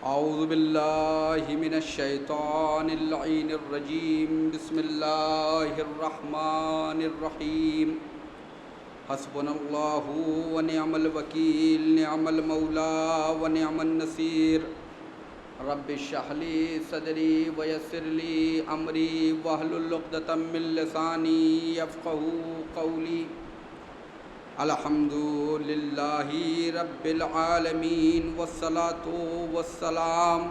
اعوذ باللہ من الشیطان اللعین الرجیم بسم اللہ الرحمن الرحیم حسبنا اللہ ونعم الوکیل نعم المولا ونعم النصیر رب اشرح لی صدری ویسر لی امری واحلل عقدۃ من لسانی یفقہوا قولی الحمد للہ رب العالمین والصلاة والسلام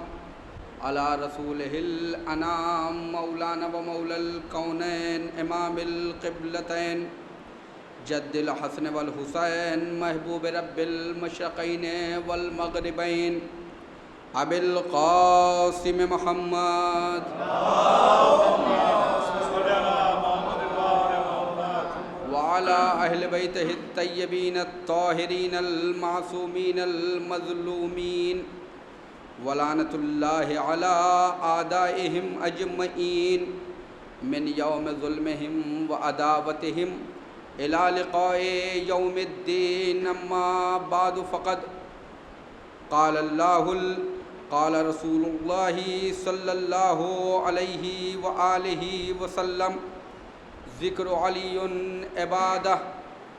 علی رسولہ الانام مولانا و مولا الکونین امام القبلتین جد الحسن والحسین محبوب رب المشرقین والمغربین ابی القاسم محمد وعلى أهل بيته الطيبين الطاهرين المعصومين المظلومين ولعنة الله على أعدائهم أجمعين من يوم ظلمهم وعداوتهم إلى لقاء يوم الدين أما بعد فقد قال رسول الله صلى الله عليه وآله وسلم ذکر علی عبادہ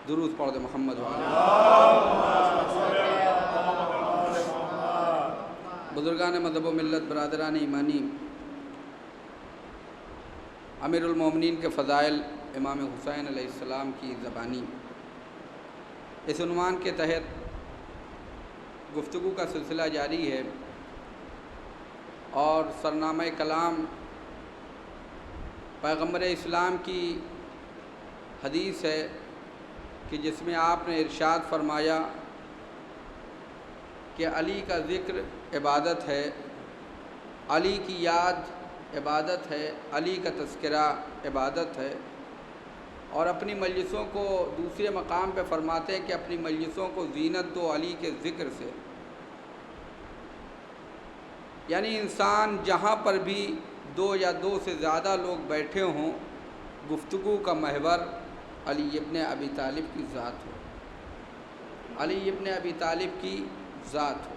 درود پڑھ دے محمد بزرگان مذہب و ملت برادران ایمانی امیر المومنین کے فضائل امام حسین علیہ السلام کی زبانی اس عنوان کے تحت گفتگو کا سلسلہ جاری ہے اور سرنامہ کلام پیغمبر اسلام کی حدیث ہے کہ جس میں آپ نے ارشاد فرمایا کہ علی کا ذکر عبادت ہے، علی کی یاد عبادت ہے، علی کا تذکرہ عبادت ہے، اور اپنی مجلسوں کو دوسرے مقام پہ فرماتے ہیں کہ اپنی مجلسوں کو زینت دو علی کے ذکر سے۔ یعنی انسان جہاں پر بھی دو یا دو سے زیادہ لوگ بیٹھے ہوں، گفتگو کا محور علی ابن ابی طالب کی ذات ہو، علی ابن ابی طالب کی ذات ہو۔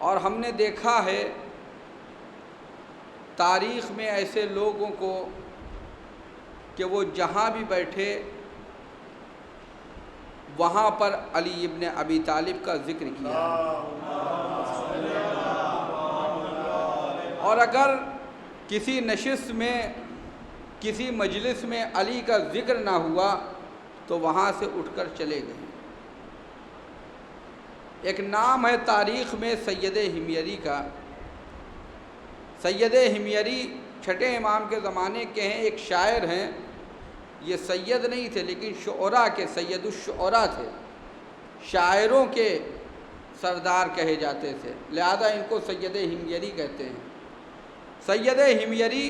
اور ہم نے دیکھا ہے تاریخ میں ایسے لوگوں کو کہ وہ جہاں بھی بیٹھے وہاں پر علی ابن ابی طالب کا ذکر کیا ہے، اور اگر کسی نشست میں کسی مجلس میں علی کا ذکر نہ ہوا تو وہاں سے اٹھ کر چلے گئے۔ ایک نام ہے تاریخ میں سید ہمیری کا۔ سید ہمیری چھٹے امام کے زمانے کے ہیں، ایک شاعر ہیں۔ یہ سید نہیں تھے لیکن شعراء کے سید الشعراء تھے، شاعروں کے سردار کہے جاتے تھے، لہذا ان کو سید ہمیری کہتے ہیں۔ سید ہمیری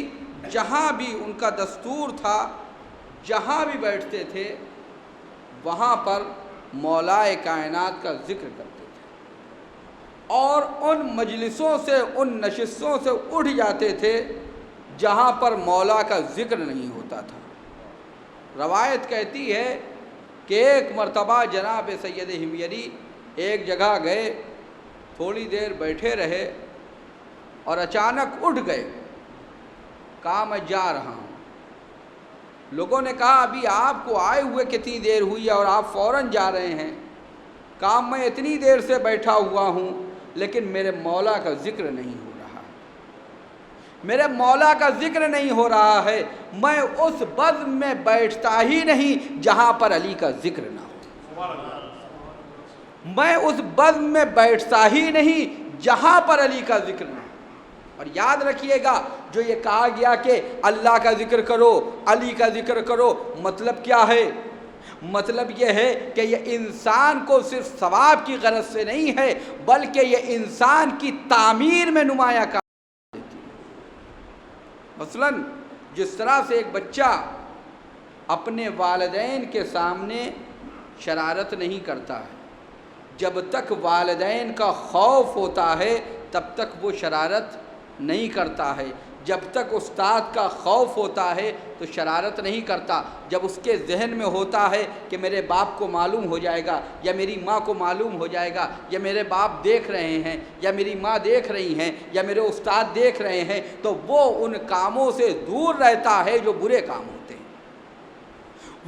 جہاں بھی ان کا دستور تھا، جہاں بھی بیٹھتے تھے وہاں پر مولائے کائنات کا ذکر کرتے تھے، اور ان مجلسوں سے ان نشستوں سے اٹھ جاتے تھے جہاں پر مولا کا ذکر نہیں ہوتا تھا۔ روایت کہتی ہے کہ ایک مرتبہ جناب سید ہمیری ایک جگہ گئے، تھوڑی دیر بیٹھے رہے اور اچانک اٹھ گئے، کہا میں جا رہا ہوں۔ لوگوں نے کہا ابھی آپ کو آئے ہوئے کتنی دیر ہوئی ہے اور آپ فوراً جا رہے ہیں؟ کہا میں اتنی دیر سے بیٹھا ہوا ہوں لیکن میرے مولا کا ذکر نہیں ہو رہا، میرے مولا کا ذکر نہیں ہو رہا ہے، میں اس بزم میں بیٹھتا ہی نہیں جہاں پر علی کا ذکر نہ ہو، میں اس بزم میں بیٹھتا ہی نہیں جہاں پر علی کا ذکر نہ ہو۔ اور یاد رکھیے گا جو یہ کہا گیا کہ اللہ کا ذکر کرو، علی کا ذکر کرو، مطلب کیا ہے؟ مطلب یہ ہے کہ یہ انسان کو صرف ثواب کی غرض سے نہیں ہے بلکہ یہ انسان کی تعمیر میں نمایاں کام دیتی ہے۔ مثلا جس طرح سے ایک بچہ اپنے والدین کے سامنے شرارت نہیں کرتا ہے، جب تک والدین کا خوف ہوتا ہے تب تک وہ شرارت نہیں کرتا ہے، جب تک استاد کا خوف ہوتا ہے تو شرارت نہیں کرتا، جب اس کے ذہن میں ہوتا ہے کہ میرے باپ کو معلوم ہو جائے گا یا میری ماں کو معلوم ہو جائے گا یا میرے باپ دیکھ رہے ہیں یا میری ماں دیکھ رہی ہیں یا میرے استاد دیکھ رہے ہیں، تو وہ ان کاموں سے دور رہتا ہے جو برے کام ہوتے ہیں،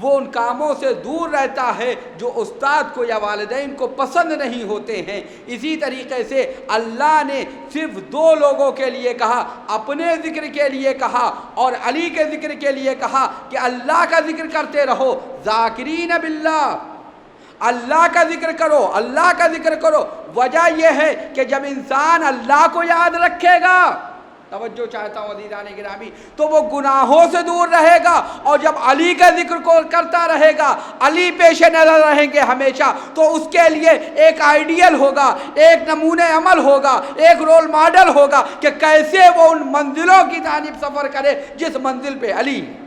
وہ ان کاموں سے دور رہتا ہے جو استاد کو یا والدین کو پسند نہیں ہوتے ہیں۔ اسی طریقے سے اللہ نے صرف دو لوگوں کے لیے کہا، اپنے ذکر کے لیے کہا اور علی کے ذکر کے لیے کہا کہ اللہ کا ذکر کرتے رہو، ذاکرین باللہ، اللہ کا ذکر کرو، اللہ کا ذکر کرو۔ وجہ یہ ہے کہ جب انسان اللہ کو یاد رکھے گا، توجہ چاہتا ہوں عزیزان گرامی، تو وہ گناہوں سے دور رہے گا، اور جب علی کا ذکر کو کرتا رہے گا، علی پیش نظر رہیں گے ہمیشہ، تو اس کے لیے ایک آئیڈیل ہوگا، ایک نمونہ عمل ہوگا، ایک رول ماڈل ہوگا کہ کیسے وہ ان منزلوں کی جانب سفر کرے جس منزل پہ علی ہے۔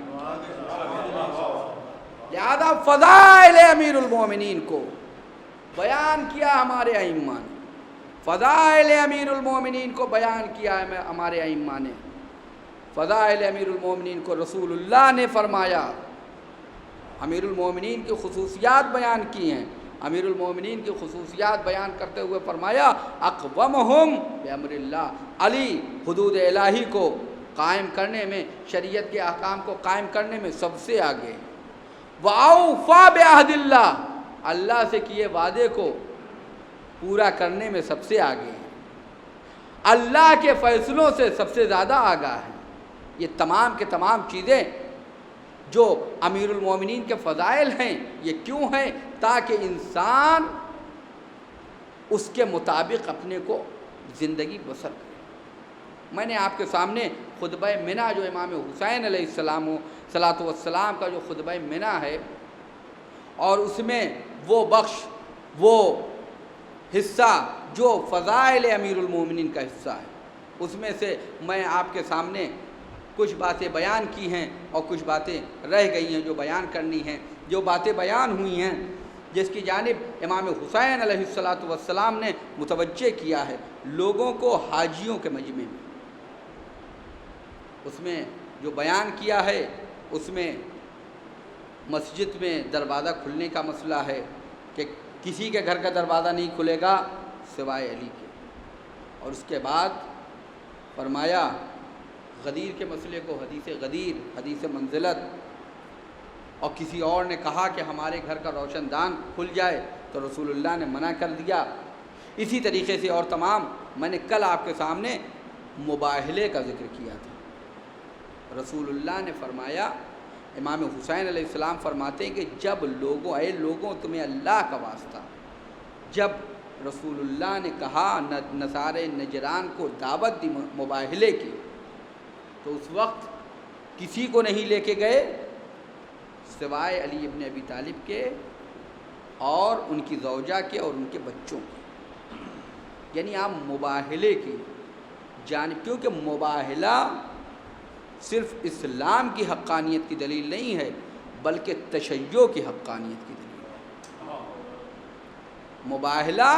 لہذا فضائل امیر المومنین کو بیان کیا ہمارے ائمہ نے، فضائل امیر المومنین کو بیان کیا ہے ہمارے ائمہ نے۔ فضائل امیر المومنین کو رسول اللہ نے فرمایا، امیر المومنین کی خصوصیات بیان کی ہیں۔ امیر المومنین کی خصوصیات بیان کرتے ہوئے فرمایا اقومہم بامر اللہ، علی حدود الہی کو قائم کرنے میں، شریعت کے احکام کو قائم کرنے میں سب سے آگے۔ وَأَوْفَى بِعَهْدِ اللَّهِ، اللہ سے کیے وعدے کو پورا کرنے میں سب سے آگے ہیں، اللہ کے فیصلوں سے سب سے زیادہ آگاہ ہے۔ یہ تمام کے تمام چیزیں جو امیر المومنین کے فضائل ہیں، یہ کیوں ہیں؟ تاکہ انسان اس کے مطابق اپنے کو زندگی بسر کرے۔ میں نے آپ کے سامنے خطبہ منی جو امام حسین علیہ السلام والسلام کا جو خطبہ منی ہے، اور اس میں وہ بخش، وہ حصہ جو فضائل امیر المومنین کا حصہ ہے، اس میں سے میں آپ کے سامنے کچھ باتیں بیان کی ہیں اور کچھ باتیں رہ گئی ہیں جو بیان کرنی ہیں۔ جو باتیں بیان ہوئی ہیں، جس کی جانب امام حسین علیہ السلام نے متوجہ کیا ہے لوگوں کو حاجیوں کے مجمع میں، اس میں جو بیان کیا ہے، اس میں مسجد میں دروازہ کھلنے کا مسئلہ ہے کہ کسی کے گھر کا دروازہ نہیں کھلے گا سوائے علی کے، اور اس کے بعد فرمایا غدیر کے مسئلے کو، حدیث غدیر، حدیث منزلت، اور کسی اور نے کہا کہ ہمارے گھر کا روشن دان کھل جائے تو رسول اللہ نے منع کر دیا۔ اسی طریقے سے اور تمام، میں نے کل آپ کے سامنے مباہلے کا ذکر کیا تھا۔ رسول اللہ نے فرمایا، امام حسین علیہ السلام فرماتے ہیں کہ جب اے لوگوں تمہیں اللہ کا واسطہ، جب رسول اللہ نے کہا نصارے نجران کو دعوت دی مباہلے کی، تو اس وقت کسی کو نہیں لے کے گئے سوائے علی ابن ابی طالب کے اور ان کی زوجہ کے اور ان کے بچوں کے، یعنی آپ مباہلے کی جانب، کیونکہ مباہلہ صرف اسلام کی حقانیت کی دلیل نہیں ہے بلکہ تشیع کی حقانیت کی دلیل ہے۔ مباہلہ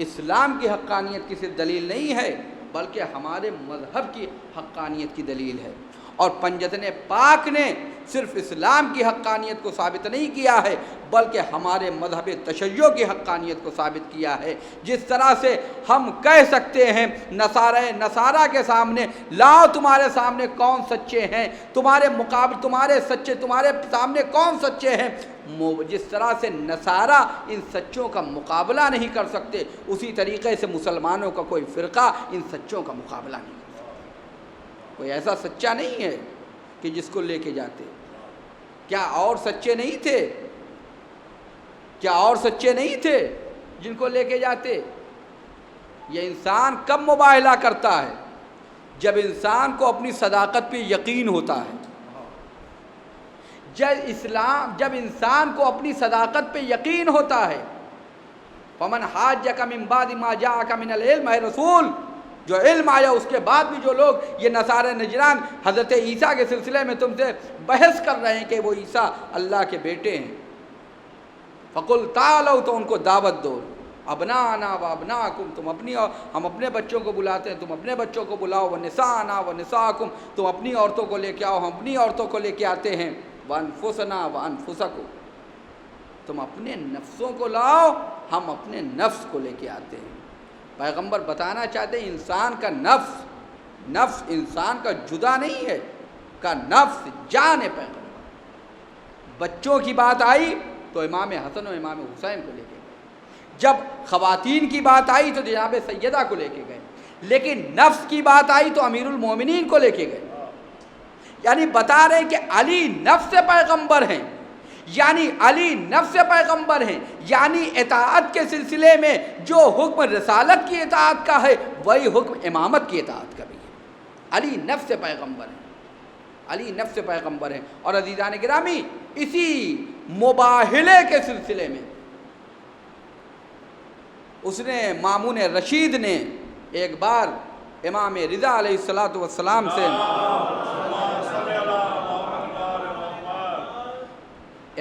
اسلام کی حقانیت کی صرف دلیل نہیں ہے بلکہ ہمارے مذہب کی حقانیت کی دلیل ہے، اور پنجتن پاک نے صرف اسلام کی حقانیت کو ثابت نہیں کیا ہے بلکہ ہمارے مذہب تشیع کی حقانیت کو ثابت کیا ہے۔ جس طرح سے ہم کہہ سکتے ہیں نصارہ کے سامنے، لاؤ تمہارے سامنے کون سچے ہیں، تمہارے سامنے کون سچے ہیں، جس طرح سے نصارہ ان سچوں کا مقابلہ نہیں کر سکتے، اسی طریقے سے مسلمانوں کا کوئی فرقہ ان سچوں کا مقابلہ نہیں کر سکتا۔ کوئی ایسا سچا نہیں ہے کہ جس کو لے کے جاتے۔ کیا اور سچے نہیں تھے؟ کیا اور سچے نہیں تھے جن کو لے کے جاتے؟ یہ انسان کب مباہلہ کرتا ہے؟ جب انسان کو اپنی صداقت پہ یقین ہوتا ہے۔ جب انسان کو اپنی صداقت پہ یقین ہوتا ہے، فمن حاجک من بعد ما جاءک من العلم، اے رسول، جو علم آیا اس کے بعد بھی جو لوگ یہ نصارى نجران حضرت عیسیٰ کے سلسلے میں تم سے بحث کر رہے ہیں کہ وہ عیسیٰ اللہ کے بیٹے ہیں، فقل تعالوا، تو ان کو دعوت دو، ابناءنا و ابناءکم، ہم اپنے بچوں کو بلاتے ہیں، تم اپنے بچوں کو بلاؤ، ونساءنا و نساءکم، تم اپنی عورتوں کو لے کے آؤ، ہم اپنی عورتوں کو لے کے آتے ہیں، وانفسنا و انفسکم، تم اپنے نفسوں کو لاؤ، ہم اپنے نفس کو لے کے آتے ہیں۔ پیغمبر بتانا چاہتے ہیں انسان کا نفس انسان کا جدا نہیں ہے، کا نفس جان ہے پیغمبر۔ بچوں کی بات آئی تو امام حسن و امام حسین کو لے کے گئے، جب خواتین کی بات آئی تو جناب سیدہ کو لے کے گئے، لیکن نفس کی بات آئی تو امیر المومنین کو لے کے گئے۔ یعنی بتا رہے ہیں کہ علی نفس پیغمبر ہیں، یعنی علی نفس پیغمبر ہیں، یعنی اطاعت کے سلسلے میں جو حکم رسالت کی اطاعت کا ہے وہی حکم امامت کی اطاعت کا بھی ہے۔ علی نفس پیغمبر ہیں، علی نفس پیغمبر ہیں۔ اور عزیزان گرامی، اسی مباہلے کے سلسلے میں اس نے مامون رشید نے ایک بار امام رضا علیہ السلام سے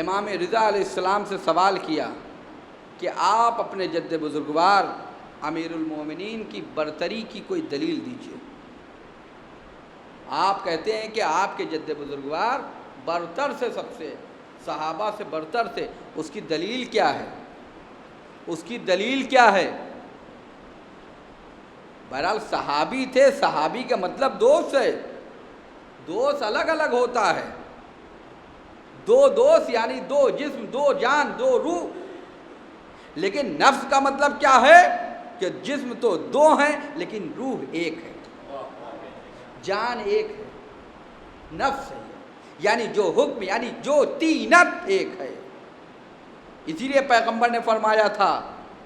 امام رضا علیہ السلام سے سوال کیا کہ آپ اپنے جد بزرگوار امیر المومنین کی برتری کی کوئی دلیل دیجیے۔ آپ کہتے ہیں کہ آپ کے جد بزرگوار برتر سے، سب سے صحابہ سے برتر تھے، اس کی دلیل کیا ہے؟ اس کی دلیل کیا ہے؟ بہرحال صحابی تھے، صحابی کا مطلب دوست ہے، دوست الگ الگ ہوتا ہے، دو دوست یعنی دو جسم، دو جان، دو روح، لیکن نفس کا مطلب کیا ہے کہ جسم تو دو ہیں لیکن روح ایک ہے، جان ایک ہے، نفس ہے، یعنی جو حکم، یعنی جو تینت ایک ہے۔ اسی لیے پیغمبر نے فرمایا تھا،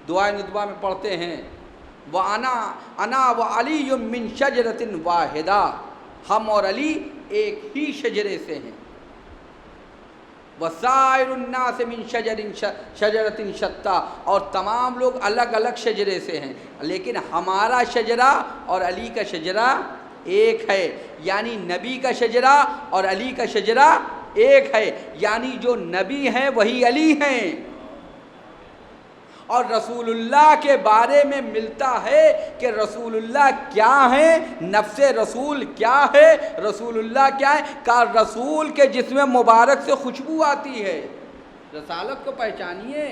دعائے ندبہ میں پڑھتے ہیں، وَأَنَا وَعَلِيٌّ مِّن شَجَرَةٍ وَاحِدَةٍ، ہم اور علی ایک ہی شجرے سے ہیں، وَسَائِرُ النَّاسِ مِن شَجَرَةٍ شَتَّىٰ، اور تمام لوگ الگ الگ شجرے سے ہیں، لیکن ہمارا شجرہ اور علی کا شجرہ ایک ہے، یعنی نبی کا شجرہ اور علی کا شجرہ ایک ہے، یعنی جو نبی ہیں وہی علی ہیں۔ اور رسول اللہ کے بارے میں ملتا ہے کہ رسول اللہ کیا ہیں، نفس رسول کیا ہے، رسول اللہ کیا ہے، کہ رسول کے جسم مبارک سے خوشبو آتی ہے۔ رسالت کو پہچانیے،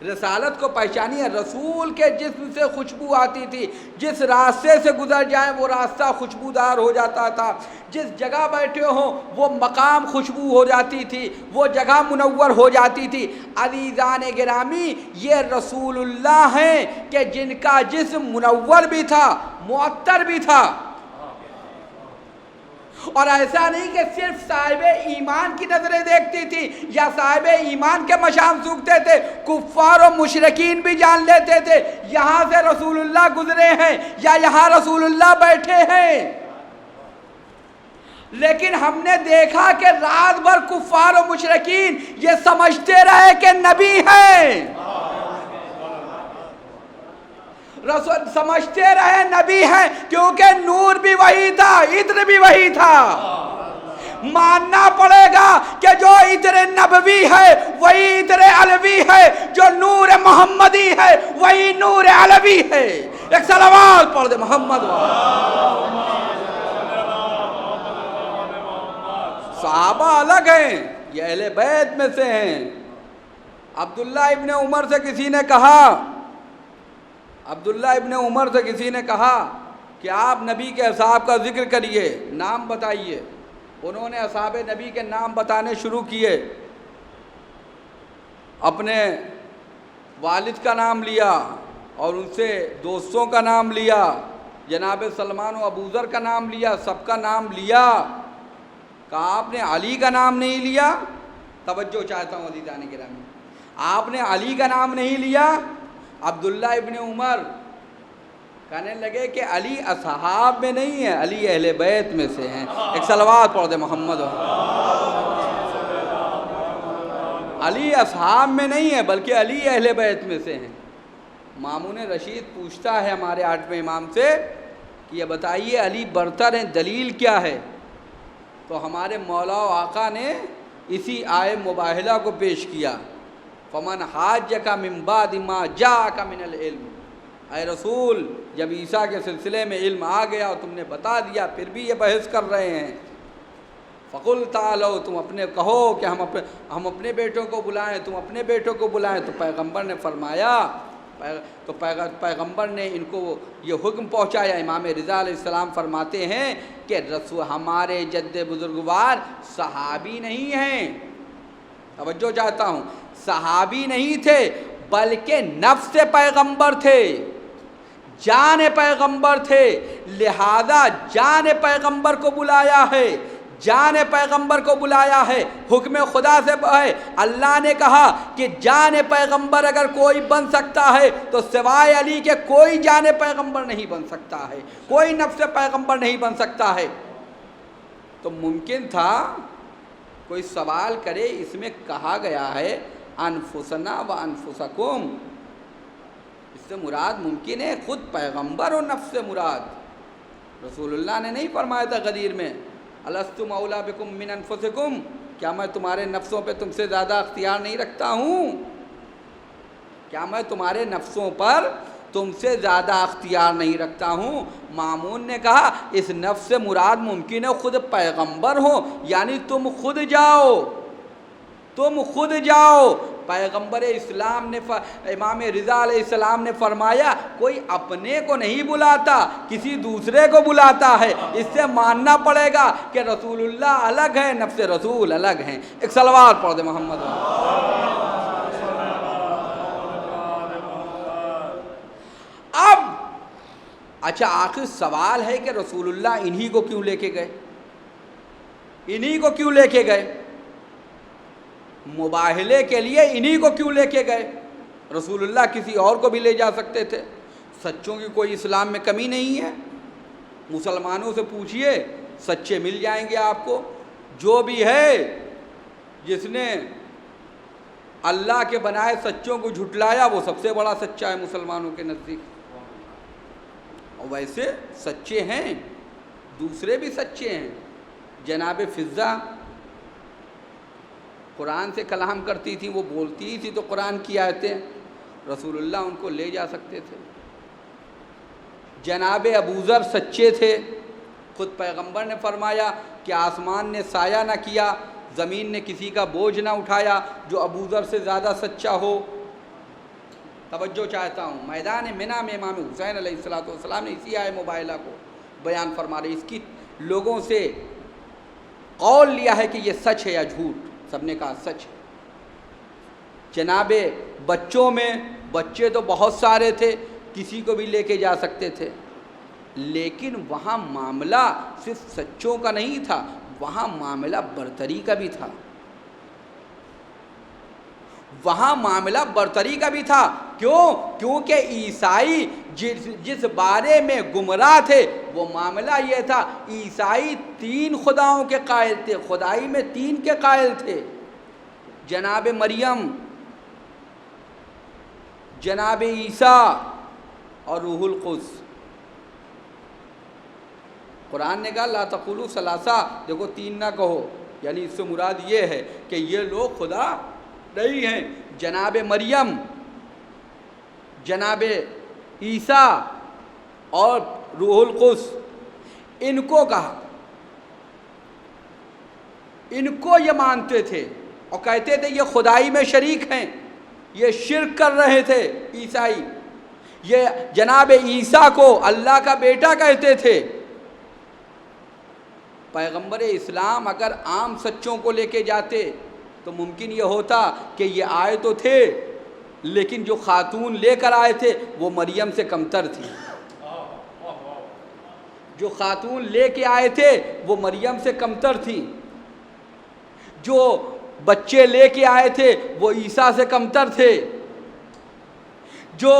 رسالت کو پہچانیے، رسول کے جسم سے خوشبو آتی تھی، جس راستے سے گزر جائیں وہ راستہ خوشبودار ہو جاتا تھا، جس جگہ بیٹھے ہوں وہ مقام خوشبو ہو جاتی تھی، وہ جگہ منور ہو جاتی تھی۔ عزیزان گرامی، یہ رسول اللہ ہیں کہ جن کا جسم منور بھی تھا، معطر بھی تھا، اور ایسا نہیں کہ صرف صاحب ایمان کی نظریں دیکھتی تھی یا صاحب ایمان کے مشام سوکھتے تھے، کفار و مشرکین بھی جان لیتے تھے یہاں سے رسول اللہ گزرے ہیں یا یہاں رسول اللہ بیٹھے ہیں۔ لیکن ہم نے دیکھا کہ رات بھر کفار و مشرکین یہ سمجھتے رہے کہ نبی ہیں، رسول سمجھتے رہے نبی ہیں، کیونکہ نور بھی وہی تھا، عطر بھی وہی تھا۔ ماننا پڑے گا کہ جو عطر نبوی ہے وہی عطر علوی ہے، جو نور محمدی ہے وہی نور علوی ہے۔ ایک صلوات پڑھ دے محمد۔ صحابہ الگ ہیں، یہ اہل بیت میں سے ہیں۔ عبداللہ ابن عمر سے کسی نے کہا، عبداللہ ابن عمر سے کسی نے کہا کہ آپ نبی کے اصحاب کا ذکر کریے، نام بتائیے۔ انہوں نے اصحاب نبی کے نام بتانے شروع کیے، اپنے والد کا نام لیا اور ان سے دوستوں کا نام لیا، جناب سلمان و ابوذر کا نام لیا، سب کا نام لیا۔ کہا آپ نے علی کا نام نہیں لیا؟ توجہ چاہتا ہوں عزیزان گرامی، آپ نے علی کا نام نہیں لیا؟ عبداللہ ابن عمر کہنے لگے کہ علی اصحاب میں نہیں ہے، علی اہل بیت میں سے ہیں۔ ایک صلوات پڑھ دے محمد۔ علی اصحاب میں نہیں ہے بلکہ علی اہل بیت میں سے ہیں۔ مامون رشید پوچھتا ہے ہمارے 8ویں امام سے کہ یہ بتائیے علی برتر ہیں، دلیل کیا ہے؟ تو ہمارے مولا و آقا نے اسی آئے مباہلہ کو پیش کیا، فمن حاجک من بعد ما جاءک من العلم، اے رسول جب عیسیٰ کے سلسلے میں علم آ گیا اور تم نے بتا دیا پھر بھی یہ بحث کر رہے ہیں، فقل تعالوا، تم اپنے کہو کہ ہم اپنے بیٹوں کو بلائیں، تم اپنے بیٹوں کو بلائیں۔ تو پیغمبر نے فرمایا، تو پیغمبر نے ان کو یہ حکم پہنچایا۔ امام رضا علیہ السلام فرماتے ہیں کہ ہمارے جد بزرگوار صحابی نہیں ہیں، توجہ چاہتا ہوں، صحابی نہیں تھے بلکہ نفس پیغمبر تھے، جان پیغمبر تھے، لہذا جان پیغمبر کو بلایا ہے، جان پیغمبر کو بلایا ہے، حکم خدا سے ہے۔ اللہ نے کہا کہ جان پیغمبر اگر کوئی بن سکتا ہے تو سوائے علی کے کوئی جان پیغمبر نہیں بن سکتا ہے، کوئی نفس پیغمبر نہیں بن سکتا ہے۔ تو ممکن تھا کوئی سوال کرے، اس میں کہا گیا ہے انفسنا و انفسکم، اس سے مراد ممکن ہے خود پیغمبر اور نفس سے مراد۔ رسول اللہ نے نہیں فرمایا تھا غدیر میں الستم اولا بکم من انفسکم، کیا میں تمہارے نفسوں پہ تم سے زیادہ اختیار نہیں رکھتا ہوں؟ کیا میں تمہارے نفسوں پر تم سے زیادہ اختیار نہیں رکھتا ہوں؟ مامون نے کہا اس نفس سے مراد ممکن ہے خود پیغمبر ہو، یعنی تم خود جاؤ، تم خود جاؤ۔ پیغمبر اسلام نے امام رضا علیہ السلام نے فرمایا کوئی اپنے کو نہیں بلاتا، کسی دوسرے کو بلاتا ہے، اس سے ماننا پڑے گا کہ رسول اللہ الگ ہے، نفس رسول الگ ہیں۔ ایک صلوات پڑھ دے محمد۔ اب اچھا آخر سوال ہے کہ رسول اللہ انہی کو کیوں لے کے گئے، انہی کو کیوں لے کے گئے، مباہلے کے لیے انہی کو کیوں لے کے گئے؟ رسول اللہ کسی اور کو بھی لے جا سکتے تھے۔ سچوں کی کوئی اسلام میں کمی نہیں ہے، مسلمانوں سے پوچھئے سچے مل جائیں گے آپ کو۔ جو بھی ہے جس نے اللہ کے بنائے سچوں کو جھٹلایا وہ سب سے بڑا سچا ہے مسلمانوں کے نزدیک۔ اور ویسے سچے ہیں دوسرے بھی سچے ہیں۔ جناب فضہ قرآن سے کلام کرتی تھی، وہ بولتی تھی تو قرآن کی آیتیں، رسول اللہ ان کو لے جا سکتے تھے۔ جناب ابوذر سچے تھے، خود پیغمبر نے فرمایا کہ آسمان نے سایہ نہ کیا، زمین نے کسی کا بوجھ نہ اٹھایا جو ابوذر سے زیادہ سچا ہو۔ توجہ چاہتا ہوں، میدان منی میں امام حسین علیہ السلام نے اسی آئے مباہلہ کو بیان فرما رہے، اس کی لوگوں سے قول لیا ہے کہ یہ سچ ہے یا جھوٹ، سب نے کہا سچ ہے۔ جناب بچوں میں بچے تو بہت سارے تھے، کسی کو بھی لے کے جا سکتے تھے، لیکن وہاں معاملہ صرف سچوں کا نہیں تھا، وہاں معاملہ برتری کا بھی تھا، وہاں معاملہ برتری کا بھی تھا۔ کیوں؟ کیونکہ عیسائی جس بارے میں گمراہ تھے وہ معاملہ یہ تھا، عیسائی 3 خداؤں کے قائل تھے، خدائی میں 3 کے قائل تھے، جناب مریم، جناب عیسیٰ اور روح القدس۔ قرآن نے کہا لا تقولوا ثلاثہ، دیکھو 3 نہ کہو، یعنی اس سے مراد یہ ہے کہ یہ لوگ خدا نہیں ہیں۔ جناب مریم، جناب عیسیٰ اور روح القدس، ان کو کہا، ان کو یہ مانتے تھے اور کہتے تھے یہ خدائی میں شریک ہیں، یہ شرک کر رہے تھے عیسائی۔ یہ جناب عیسیٰ کو اللہ کا بیٹا کہتے تھے۔ پیغمبر اسلام اگر عام سچوں کو لے کے جاتے تو ممکن یہ ہوتا کہ یہ آئے تو تھے لیکن جو خاتون لے کر آئے تھے وہ مریم سے کمتر تھی، جو خاتون لے کے آئے تھے وہ مریم سے کمتر تھی، جو بچے لے کے آئے تھے وہ عیسیٰ سے کمتر تھے، جو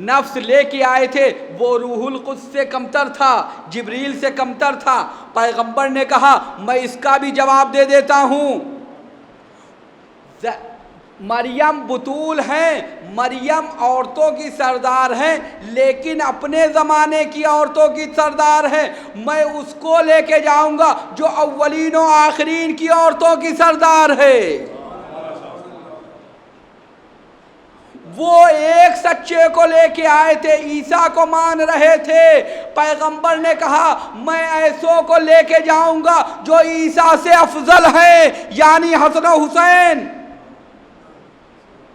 نفس لے کے آئے تھے وہ روح القدس سے کمتر تھا، جبریل سے کمتر تھا۔ پیغمبر نے کہا میں اس کا بھی جواب دے دیتا ہوں، مریم بطول ہیں، مریم عورتوں کی سردار ہیں، لیکن اپنے زمانے کی عورتوں کی سردار ہیں۔ میں اس کو لے کے جاؤں گا جو اولین و آخرین کی عورتوں کی سردار ہے۔ وہ ایک سچے کو لے کے آئے تھے، عیسیٰ کو مان رہے تھے۔ پیغمبر نے کہا میں ایسوں کو لے کے جاؤں گا جو عیسیٰ سے افضل ہیں، یعنی حسن و حسین،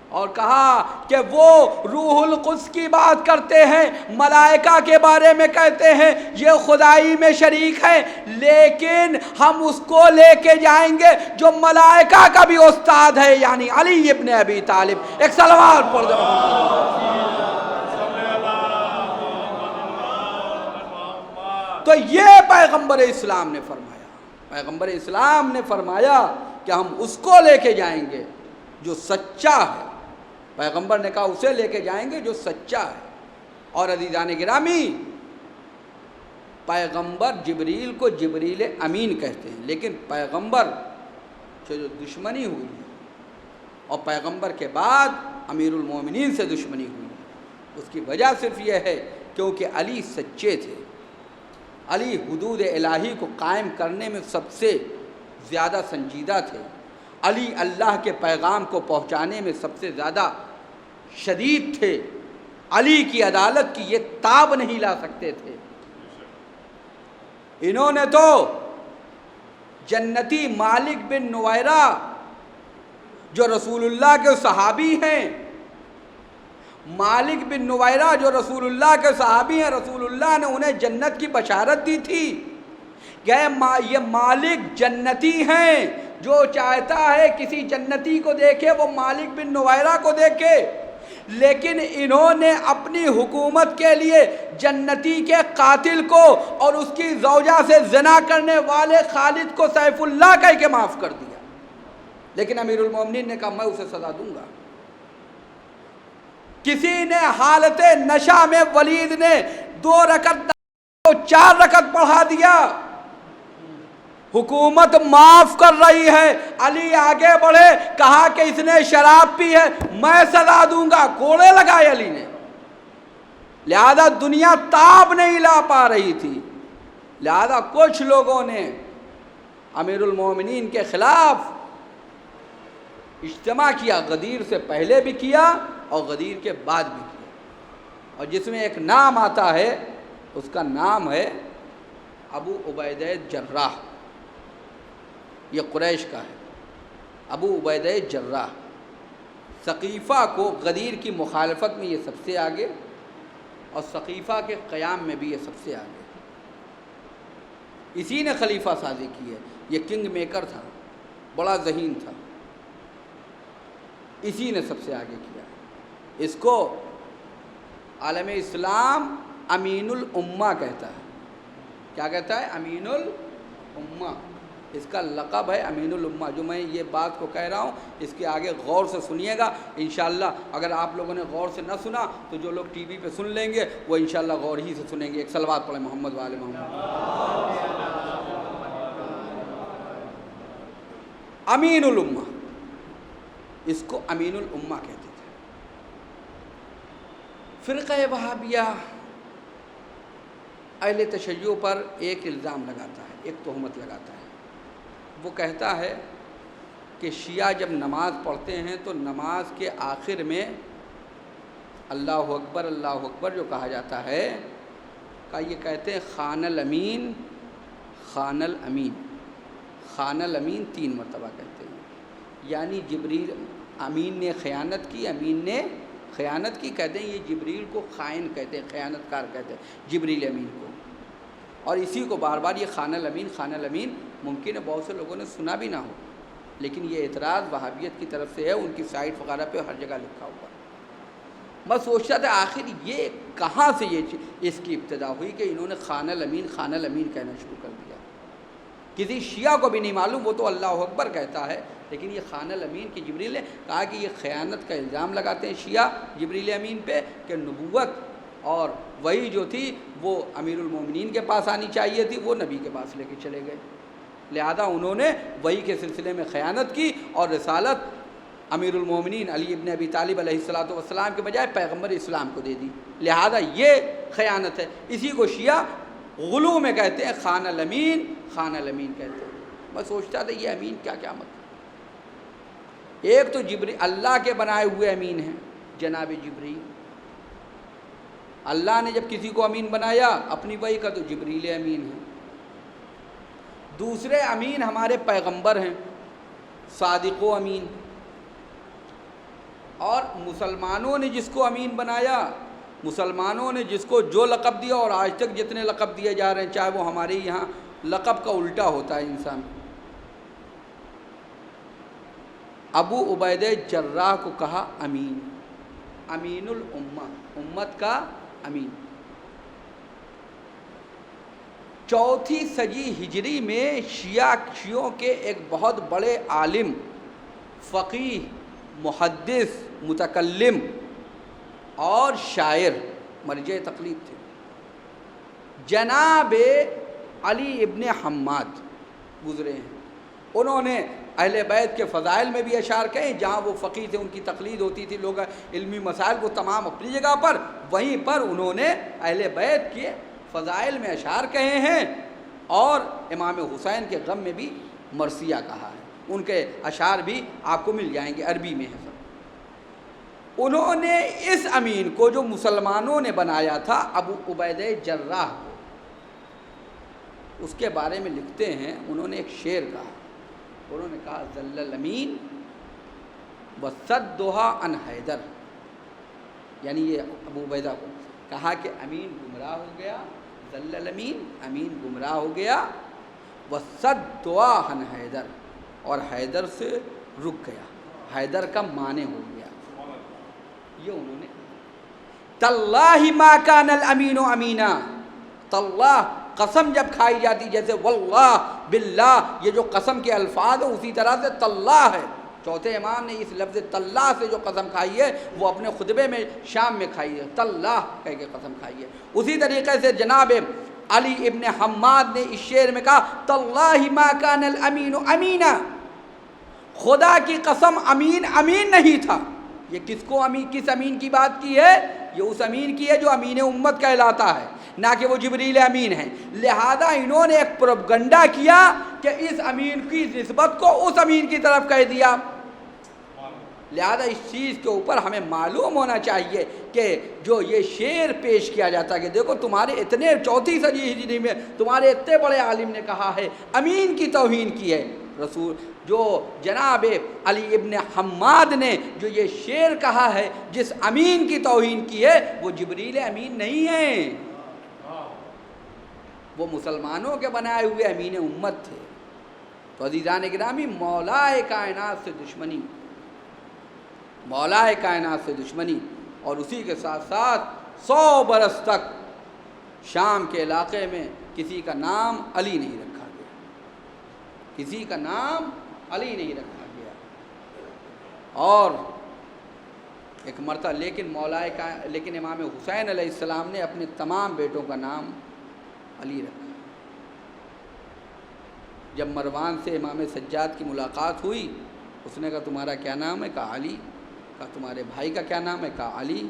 اور کہا کہ وہ روح القدس کی بات کرتے ہیں، ملائکہ کے بارے میں کہتے ہیں یہ خدائی میں شریک ہے، لیکن ہم اس کو لے کے جائیں گے جو ملائکہ کا بھی استاد ہے، یعنی علی ابن ابی طالب۔ ایک صلوات پڑھ دو۔ تو یہ پیغمبر اسلام نے فرمایا، پیغمبر اسلام نے فرمایا کہ ہم اس کو لے کے جائیں گے جو سچا ہے۔ پیغمبر نے کہا اسے لے کے جائیں گے جو سچا ہے۔ اور عزیزان گرامی، پیغمبر جبریل کو جبریل امین کہتے ہیں، لیکن پیغمبر سے جو دشمنی ہوئی ہے اور پیغمبر کے بعد امیر المومنین سے دشمنی ہوئی ہے، اس کی وجہ صرف یہ ہے کیونکہ علی سچے تھے۔ علی حدود الہی کو قائم کرنے میں سب سے زیادہ سنجیدہ تھے۔ علی اللہ کے پیغام کو پہنچانے میں سب سے زیادہ شدید تھے۔ علی کی عدالت کی یہ تاب نہیں لا سکتے تھے۔ انہوں نے تو جنتی مالک بن نویرہ جو رسول اللہ کے صحابی ہیں، مالک بن نویرہ جو رسول اللہ کے صحابی ہیں، رسول اللہ نے انہیں جنت کی بشارت دی تھی کہ یہ مالک جنتی ہیں، جو چاہتا ہے کسی جنتی کو دیکھے وہ مالک بن نویرہ کو دیکھے، لیکن انہوں نے اپنی حکومت کے لیے جنتی کے قاتل کو اور اس کی زوجہ سے زنا کرنے والے خالد کو سیف اللہ کہہ کے معاف کر دیا، لیکن امیر المومنین نے کہا میں اسے سزا دوں گا۔ کسی نے حالت نشہ میں ولید نے 2 رکعت کو 4 رکعت پڑھا دیا، حکومت معاف کر رہی ہے، علی آگے بڑھے، کہا کہ اس نے شراب پی ہے میں سزا دوں گا، کوڑے لگائے علی نے۔ لہذا دنیا تاب نہیں لا پا رہی تھی، لہذا کچھ لوگوں نے امیر المومنین کے خلاف اجتماع کیا، غدیر سے پہلے بھی کیا اور غدیر کے بعد بھی کیا، اور جس میں ایک نام آتا ہے اس کا نام ہے ابو عبیدہ جراح۔ یہ قریش کا ہے، ابو عبیدہ جراح۔ ثقیفہ کو غدیر کی مخالفت میں یہ سب سے آگے، اور ثقیفہ کے قیام میں بھی یہ سب سے آگے۔ اسی نے خلیفہ سازی کی ہے، یہ کنگ میکر تھا، بڑا ذہین تھا، اسی نے سب سے آگے کیا۔ اس کو عالم اسلام امین الامہ کہتا ہے۔ کیا کہتا ہے؟ امین الامہ۔ اس کا لقب ہے امین الامہ۔ جو میں یہ بات کو کہہ رہا ہوں اس کے آگے غور سے سنیے گا انشاءاللہ۔ اگر آپ لوگوں نے غور سے نہ سنا تو جو لوگ ٹی وی پہ سن لیں گے وہ انشاءاللہ غور ہی سے سنیں گے۔ ایک صلوات پڑھیں محمد و آل محمد۔ امین الامہ، اس کو امین الامہ کہتے تھے۔ فرقہ وہابیہ اہل تشیع پر ایک الزام لگاتا ہے، ایک تہمت لگاتا ہے۔ وہ کہتا ہے کہ شیعہ جب نماز پڑھتے ہیں تو نماز کے آخر میں اللہ اکبر جو کہا جاتا ہے، کا یہ کہتے ہیں خان الامین خان الامین، خان الامین 3 مرتبہ کہتے ہیں، یعنی جبریل امین نے خیانت کی، امین نے خیانت کی، کہتے ہیں یہ جبریل کو خائن کہتے ہیں، خیانت کار کہتے ہیں جبریل امین کو۔ اور اسی کو بار بار یہ خان الامین ممکن ہے بہت سے لوگوں نے سنا بھی نہ ہو، لیکن یہ اعتراض وہابیت کی طرف سے ہے، ان کی سائٹ وغیرہ پہ ہر جگہ لکھا ہوا۔ میں سوچتا تھا آخر یہ کہاں سے اس کی ابتدا ہوئی کہ انہوں نے خان الامین کہنا شروع کر دیا۔ کسی شیعہ کو بھی نہیں معلوم، وہ تو اللہ اکبر کہتا ہے، لیکن یہ خان الامین کی جبریل نے کہا کہ یہ خیانت کا الزام لگاتے ہیں شیعہ جبریل امین پہ کہ نبوت اور وہی جو تھی وہ امیر المومنین کے پاس آنی چاہیے تھی، وہ نبی کے پاس لے کے چلے گئے، لہذا انہوں نے وہی کے سلسلے میں خیانت کی اور رسالت امیر المومنین علی ابن ابی طالب علیہ السلام کے بجائے پیغمبر اسلام کو دے دی، لہذا یہ خیانت ہے۔ اسی کو شیعہ غلو میں کہتے ہیں خان الامین کہتے ہیں۔ میں سوچتا تھا یہ امین کیا مطلب؟ ایک تو اللہ کے بنائے ہوئے امین ہیں، جناب جبریل۔ اللہ نے جب کسی کو امین بنایا اپنی وحی کا تو جبریل امین ہے۔ دوسرے امین ہمارے پیغمبر ہیں، صادق و امین۔ اور مسلمانوں نے جس کو امین بنایا، مسلمانوں نے جس کو جو لقب دیا، اور آج تک جتنے لقب دیے جا رہے ہیں، چاہے وہ ہمارے یہاں لقب کا الٹا ہوتا ہے انسان۔ ابو عبیدہ جراح کو کہا امین، امین الامہ، امت کا امین۔ چوتھی صدی ہجری میں شیعوں کے ایک بہت بڑے عالم، فقیہ، محدث، متکلم اور شاعر، مرجع تقلید تھے، جناب علی ابن حماد گزرے ہیں۔ انہوں نے اہل بیت کے فضائل میں بھی اشعار کہے، جہاں وہ فقیہ تھے ان کی تقلید ہوتی تھی، لوگ علمی مسائل کو تمام اپنی جگہ پر، وہیں پر انہوں نے اہل بیت کے فضائل میں اشعار کہے ہیں، اور امام حسین کے غم میں بھی مرثیہ کہا ہے۔ ان کے اشعار بھی آپ کو مل جائیں گے، عربی میں ہے سب۔ انہوں نے اس امین کو جو مسلمانوں نے بنایا تھا ابو عبیدہ جراح کو، اس کے بارے میں لکھتے ہیں، انہوں نے ایک شعر کہا، انہوں نے کہا ظل الامین وصدھا عن حیدر، یعنی یہ ابو عبیدہ کو کہا کہ امین گمراہ ہو گیا، ظل الامین، امین گمراہ ہو گیا، وصدھا عن حیدر، اور حیدر سے رک گیا، حیدر کا مانے ہو گیا۔ یہ انہوں نے تاللہ ما کان الامین امینا، تاللہ قسم جب کھائی جاتی، جیسے واللہ، باللہ، یہ جو قسم کے الفاظ ہیں اسی طرح سے تاللہ ہے۔ چوتھے امام نے اس لفظ تاللہ سے جو قسم کھائی ہے وہ اپنے خطبے میں شام میں کھائی ہے، تاللہ کہہ کے قسم کھائی ہے۔ اسی طریقے سے جناب علی ابن حماد نے اس شعر میں کہا تاللہ ما کان الامین امینا، خدا کی قسم امین امین نہیں تھا۔ یہ کس امین کی بات کی ہے؟ یہ اس امین کی ہے جو امین امت کہلاتا ہے، نہ کہ وہ جبریل امین ہیں۔ لہذا انہوں نے ایک پروپگنڈا کیا کہ اس امین کی نسبت کو اس امین کی طرف کہہ دیا۔ لہذا اس چیز کے اوپر ہمیں معلوم ہونا چاہیے کہ جو یہ شعر پیش کیا جاتا ہے کہ دیکھو تمہارے اتنے چوتھی صدی ہجری میں تمہارے اتنے بڑے عالم نے کہا ہے، امین کی توہین کی ہے۔ رسول جو جناب علی ابن حماد نے جو یہ شعر کہا ہے، جس امین کی توہین کی ہے، وہ جبریل امین نہیں ہیں، وہ مسلمانوں کے بنائے ہوئے امین امت تھے۔ تو عزیزان گرامی، مولا کائنات سے دشمنی، مولا کائنات سے دشمنی، اور اسی کے ساتھ ساتھ 100 برس تک شام کے علاقے میں کسی کا نام علی نہیں رکھا گیا، کسی کا نام علی نہیں رکھا گیا۔ اور ایک مرتبہ لیکن امام حسین علیہ السلام نے اپنے تمام بیٹوں کا نام علی رکھا۔ جب مروان سے امام سجاد کی ملاقات ہوئی، اس نے کہا تمہارا کیا نام ہے؟ کہا علی۔ کہا تمہارے بھائی کا کیا نام ہے؟ کہا علی۔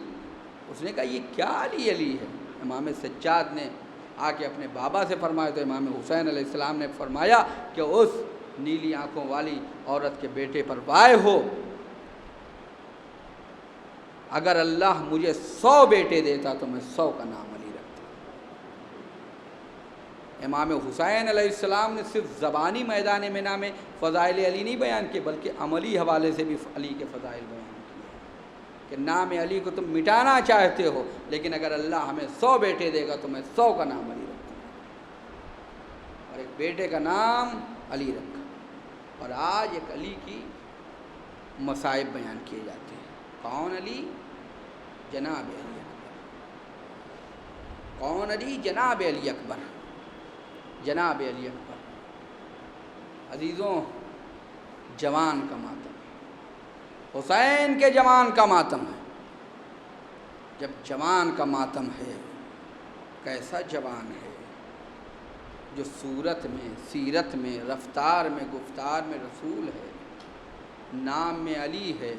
اس نے کہا یہ کیا علی علی ہے؟ امام سجاد نے آ کے اپنے بابا سے فرمایا تو امام حسین علیہ السلام نے فرمایا کہ اس نیلی آنکھوں والی عورت کے بیٹے پر وائے ہو، اگر اللہ مجھے 100 بیٹے دیتا تو میں 100 کا نام علی رکھتا۔ امام حسین علیہ السلام نے صرف زبانی میدان میں نام فضائل علی نہیں بیان کیے، بلکہ عملی حوالے سے بھی علی کے فضائل بیان کیے کہ نام علی کو تم مٹانا چاہتے ہو، لیکن اگر اللہ ہمیں 100 بیٹے دے گا تو میں 100 کا نام علی رکھتا ہوں، اور ایک بیٹے کا نام علی رکھا۔ اور آج ایک علی کی مصائب بیان کیے جاتے ہیں۔ کون علی؟ جناب علی اکبر۔ کون علی؟ جناب علی اکبر، جناب علی اکبر۔ عزیزوں، جوان کا ماتم، حسین کے جوان کا ماتم ہے۔ جب جوان کا ماتم ہے، کیسا جوان ہے جو صورت میں، سیرت میں، رفتار میں، گفتار میں رسول ہے، نام میں علی ہے،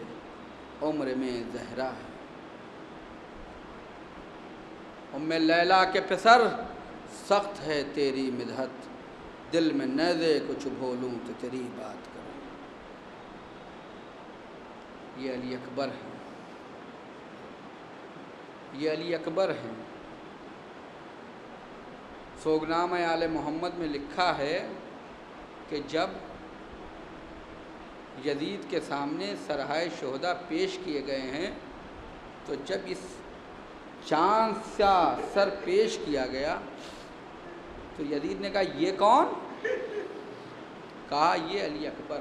عمر میں زہرا ہے۔ ام لیلا کے پسر سخت ہے تیری مدحت، دل میں نیزے کچھ بھولوں تو تیری بات کروں۔ یہ علی اکبر ہے۔ یہ علی اکبر ہیں۔ سوگنامہ آل محمد میں لکھا ہے کہ جب یزید کے سامنے سرہائے شہداء پیش کیے گئے ہیں تو جب اس چاند سا سر پیش کیا گیا تو یزید نے کہا یہ کون؟ کہا یہ علی اکبر،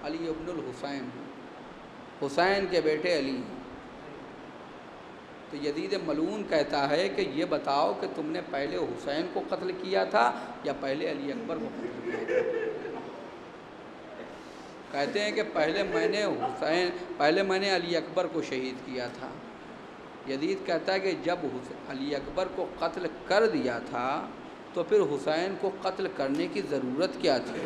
علی ابن الحسین، حسین کے بیٹے علی ہیں۔ تو یزید ملعون کہتا ہے کہ یہ بتاؤ کہ تم نے پہلے حسین کو قتل کیا تھا یا پہلے علی اکبر کو قتل کیا تھا؟ کہتے ہیں کہ پہلے میں نے علی اکبر کو شہید کیا تھا۔ یزید کہتا ہے کہ جب علی اکبر کو قتل کر دیا تھا تو پھر حسین کو قتل کرنے کی ضرورت کیا تھی؟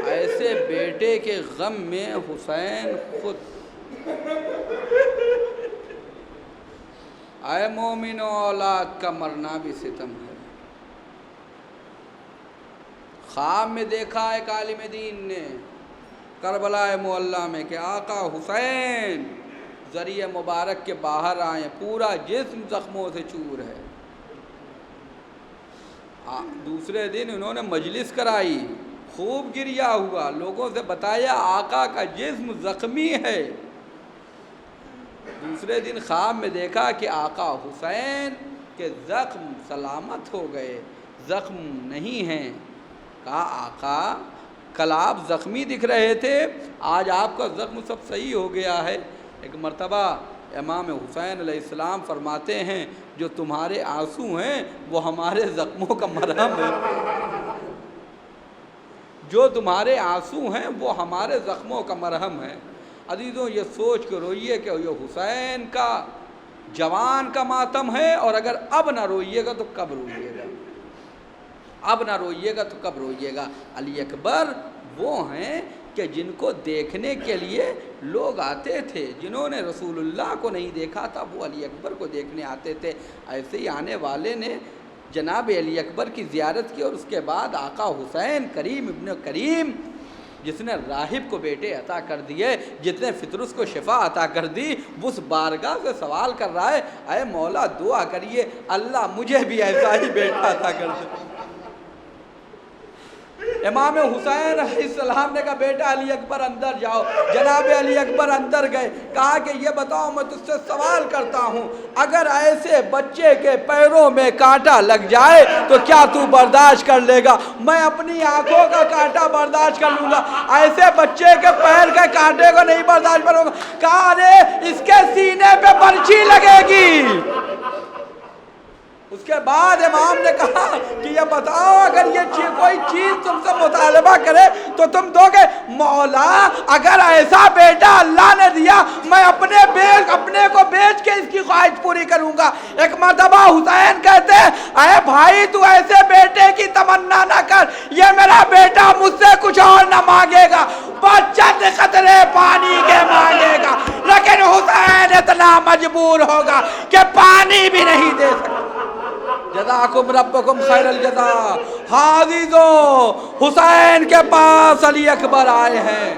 ایسے بیٹے کے غم میں حسین خود، اے مومن و اولاد کا مرنا بھی ستم ہے۔ خواب میں دیکھا ایک عالم دین نے کربلا معلیٰ میں کہ آقا حسین ذریعہ مبارک کے باہر آئیں، پورا جسم زخموں سے چور ہے۔ دوسرے دن انہوں نے مجلس کرائی، خوب گریہ ہوا، لوگوں سے بتایا آقا کا جسم زخمی ہے۔ دوسرے دن خواب میں دیکھا کہ آقا حسین کے زخم سلامت ہو گئے، زخم نہیں ہیں۔ کہا آقا کل آپ زخمی دکھ رہے تھے، آج آپ کا زخم سب صحیح ہو گیا ہے۔ ایک مرتبہ امام حسین علیہ السلام فرماتے ہیں جو تمہارے آنسو ہیں وہ ہمارے زخموں کا مرہم ہے، جو تمہارے آنسو ہیں وہ ہمارے زخموں کا مرہم ہے۔ عزیزوں یہ سوچ کے روئیے کہ یہ حسین کا جوان کا ماتم ہے، اور اگر اب نہ روئیے گا تو کب روئیے گا؟ اب نہ روئیے گا تو کب روئیے گا؟ علی اکبر وہ ہیں کہ جن کو دیکھنے کے لیے لوگ آتے تھے، جنہوں نے رسول اللہ کو نہیں دیکھا تھا وہ علی اکبر کو دیکھنے آتے تھے۔ ایسے ہی آنے والے نے جناب علی اکبر کی زیارت کی، اور اس کے بعد آقا حسین کریم ابن کریم جس نے راہب کو بیٹے عطا کر دیے، جس نے فطرس کو شفا عطا کر دی، اس بارگاہ سے سوال کر رہا ہے اے مولا دعا کریے اللہ مجھے بھی ایسا ہی بیٹا عطا کر دے۔ امام حسین علیہ السلام نے کہا بیٹا علی اکبر اندر جاؤ۔ جناب علی اکبر اندر گئے، کہا کہ یہ بتاؤ میں تجھ سے سوال کرتا ہوں، اگر ایسے بچے کے پیروں میں کانٹا لگ جائے تو کیا تو برداشت کر لے گا؟ میں اپنی آنکھوں کا کانٹا برداشت کر لوں گا، ایسے بچے کے پیر کے کانٹے کو نہیں برداشت کروں گا۔ کہا ارے اس کے سینے پہ برچھی لگے گی۔ اس کے بعد امام نے کہا کہ یہ بتاؤ اگر یہ کوئی چیز تم سے مطالبہ کرے تو تم دو گے؟ مولا اگر ایسا بیٹا اللہ نے دیا میں اپنے کو بیچ کے اس کی خواہش پوری کروں گا۔ ایک مرتبہ حسین کہتے اے بھائی تو ایسے بیٹے کی تمنا نہ کر، یہ میرا بیٹا مجھ سے کچھ اور نہ مانگے گا، بس چند قطرے پانی کے مانگے گا، لیکن حسین اتنا مجبور ہوگا کہ پانی بھی نہیں دے سکتا۔ جزاکم ربکم خیر الجزا۔ عزیزو حسین کے پاس علی اکبر آئے ہیں،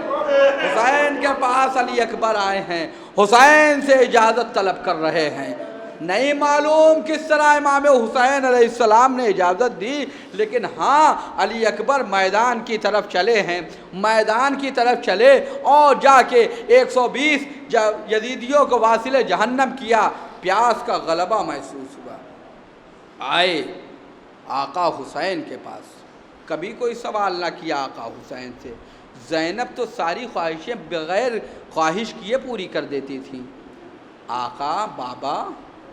حسین کے پاس علی اکبر آئے ہیں، حسین سے اجازت طلب کر رہے ہیں۔ نہیں معلوم کس طرح امام حسین علیہ السلام نے اجازت دی، لیکن ہاں علی اکبر میدان کی طرف چلے ہیں، میدان کی طرف چلے اور جا کے 120 یزیدیوں کو واصل جہنم کیا، پیاس کا غلبہ محسوس ہوا۔ آئے آقا حسین کے پاس، کبھی کوئی سوال نہ کیا آقا حسین سے۔ زینب تو ساری خواہشیں بغیر خواہش کیے پوری کر دیتی تھیں۔ آقا بابا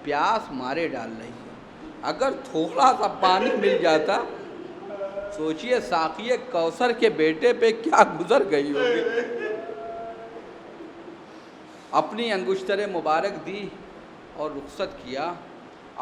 پیاس مارے ڈال رہی ہے، اگر تھوڑا سا پانی مل جاتا، سوچئے ساقی کوثر کے بیٹے پہ کیا گزر گئی ہوگی۔ اپنی انگشتر مبارک دی اور رخصت کیا۔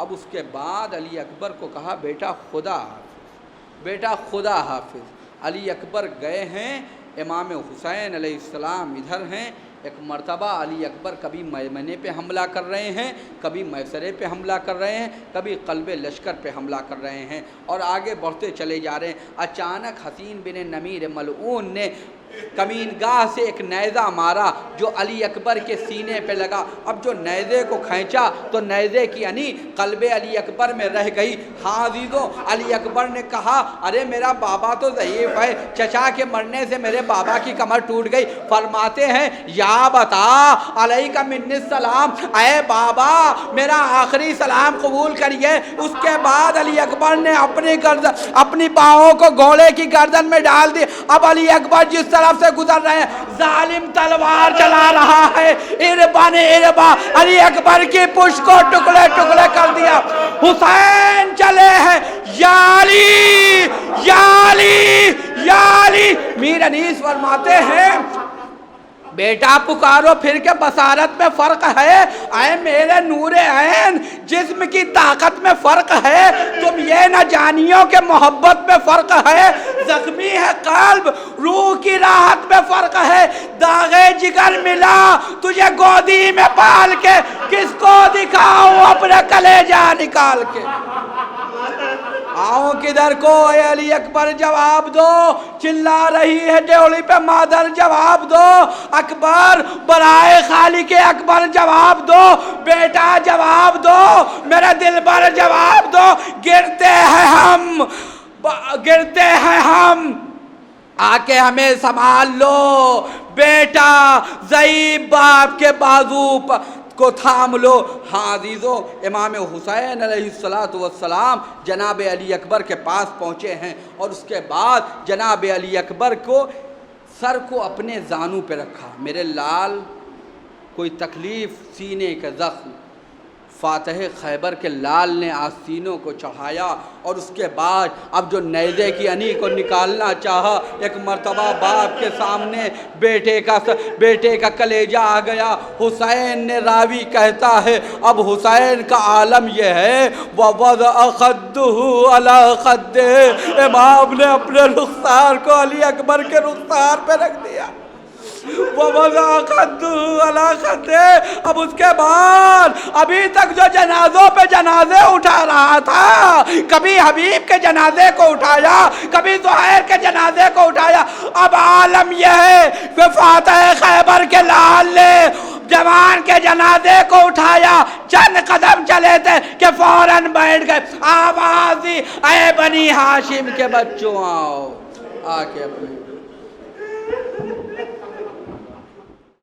اب اس کے بعد علی اکبر کو کہا بیٹا خدا حافظ، بیٹا خدا حافظ۔ علی اکبر گئے ہیں، امام حسین علیہ السلام ادھر ہیں۔ ایک مرتبہ علی اکبر کبھی میمنے پہ حملہ کر رہے ہیں، کبھی میسرے پہ حملہ کر رہے ہیں، کبھی قلب لشکر پہ حملہ کر رہے ہیں، اور آگے بڑھتے چلے جا رہے ہیں۔ اچانک حسین بن نمیر ملعون نے کمین گاہ سے ایک نیزہ مارا جو علی اکبر کے سینے پہ لگا. اب جو نیزے کو کھینچا تو نیزے کی یعنی قلب علی اکبر میں رہ گئی. ہاں عزیزوں, علی اکبر نے کہا ارے میرا بابا تو ضعیف ہے, چچا کے مرنے سے میرے بابا کی کمر ٹوٹ گئی. فرماتے ہیں یا بتا علیکہ منی السلام, اے بابا میرا آخری سلام قبول کریے. اس کے بعد علی اکبر نے اپنی پاؤں کو گھوڑے کی گردن میں ڈال دی. اب علی اکبر جس طرف سے گزر رہے ہیں, ظالم تلوار چلا رہا ہے. اربن اربا, علی اکبر کی پشت کو ٹکڑے ٹکڑے کر دیا. حسین چلے ہیں, یا علی یا علی یا علی. میر انیس فرماتے ہیں بیٹا پکارو پھر کے بصارت میں فرق ہے. اے میرے نور عین, جسم کی طاقت میں فرق ہے, تم یہ نہ جانیو کہ محبت میں فرق ہے. زخمی ہے قلب, روح کی راحت میں فرق ہے. داغے جگر ملا تجھے گودی میں پال کے, کس کو دکھاؤں اپنے کلیجہ نکال کے. آؤں کدھر کو اے علی اکبر جواب دو, چلا رہی ہے ڈیوڑی پہ مادر جواب دو. اکبر برائے خالق اکبر جواب دو, بیٹا جواب دو, میرے دل پر جواب دو. گرتے ہیں ہم آ کے ہمیں سنبھال لو. بیٹا ضعیف باپ کے بازو کو تھام لو. ہاں عزیزو, امام حسین علیہ السلام جناب علی اکبر کے پاس پہنچے ہیں, اور اس کے بعد جناب علی اکبر کو سر کو اپنے زانوں پہ رکھا. میرے لال, کوئی تکلیف, سینے کا زخم, فاتح خیبر کے لال نے آستینوں کو چڑھایا, اور اس کے بعد اب جو نیزے کی انی کو نکالنا چاہا, ایک مرتبہ باپ کے سامنے بیٹے کا کلیجہ آ گیا. حسین نے, راوی کہتا ہے اب حسین کا عالم یہ ہے وَوَضَعَ خَدُّهُ عَلَى خَدِّهِ, امام نے اپنے رخسار کو علی اکبر کے رخسار پہ رکھ دیا. وَوَضَعَ خَدُّهُ عَلَى خَدِّهِ. اب اس کے بعد ابھی تک جو جنازوں پہ جنازے اٹھا رہا تھا, کبھی حبیب کے جنازے کو اٹھایا, کبھی زہیر کے جنازے کو اٹھایا, اب عالم یہ ہے کہ فاتح خیبر کے لال نے جوان کے جنازے کو اٹھایا. چند قدم چلے تھے کہ فوراً بیٹھ گئے. آواز دی, اے بنی ہاشم کے بچوں آؤ, آ کے اپنے